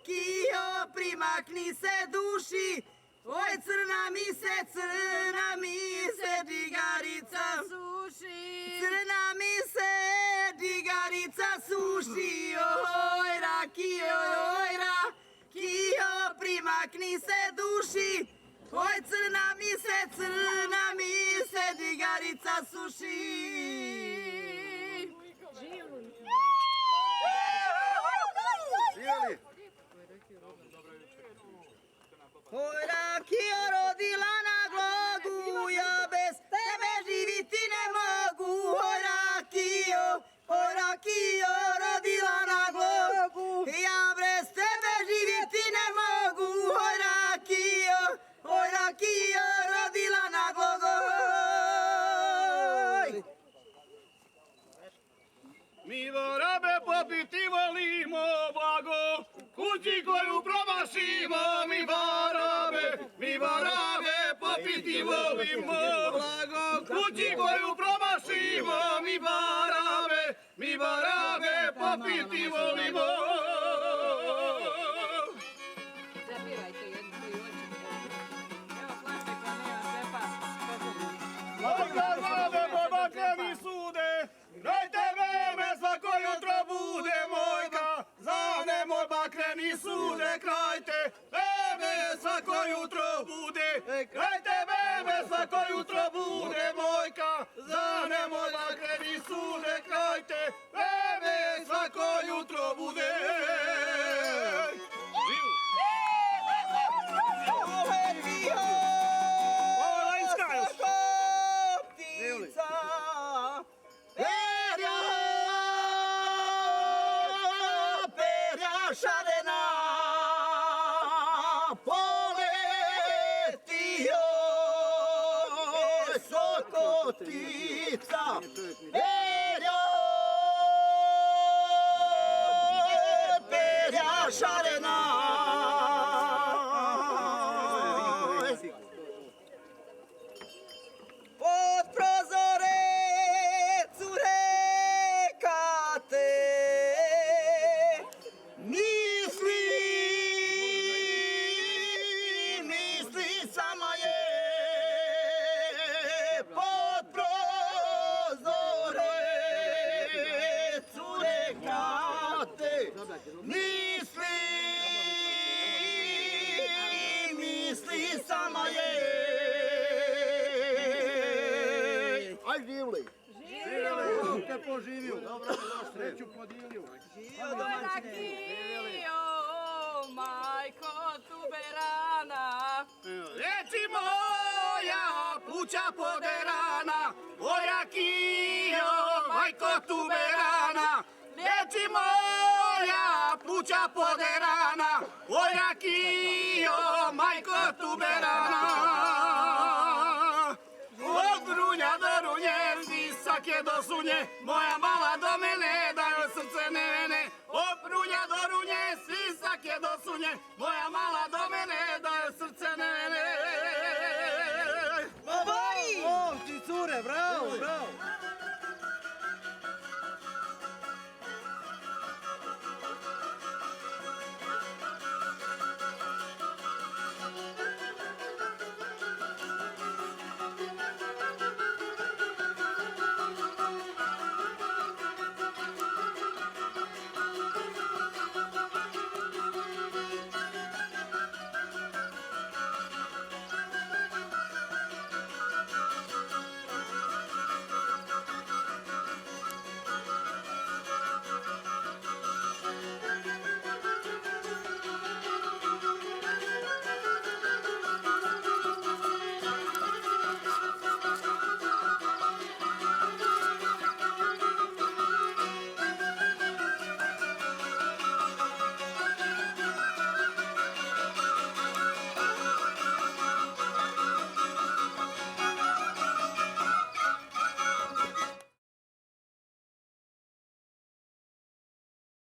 Kio, primakni se duši, oj crna mi se digarica suši. Crna mi se digarica suši, oj rakio, primakni se duši, oj crna mi se digarica suši. Živjeli! Oj rakio rodila na glogu, ja bez tebe živiti ne mogu. Oj rakio rodila na glogu, ja bez tebe živiti ne mogu. Oj rakio rodila na glogu. Mi vorabe popiti volimo blago, kući koju promašimo. Mi vorabe popiti volimo blago, kući koju promašimo. Mi vorabe popiti volimo. Zapivajte jednu koju hoćete. Evo flašte koja nema šepa. Mojka zade pobakreni sude, grajte vreme svako jutro bude. Mojka zade moj bakreni sude, grajte vreme svako jutro bude. Grajte vreme svako jutro bude. Mojka zade moj bakreni sude, grajte vreme svako jutro bude. Šarena poletio Sokotica, perja šarena. Pod prozore cure kate, misli sama je pod prozore cure kate. Misli sama je. Aj živli! Živli! Te poživio! Dobro, sreću podilju! Rakio, majko tuberana. Reci moja pluća poderana, o rakio, majko tuberana. Reci moja pluća poderana, o rakio, majko tuberana. Od runja do runje, visak je do sunje, moja mala do mene, da joj srce ne vene. Od runja do runje, visak je do sunje, moja mala do mene.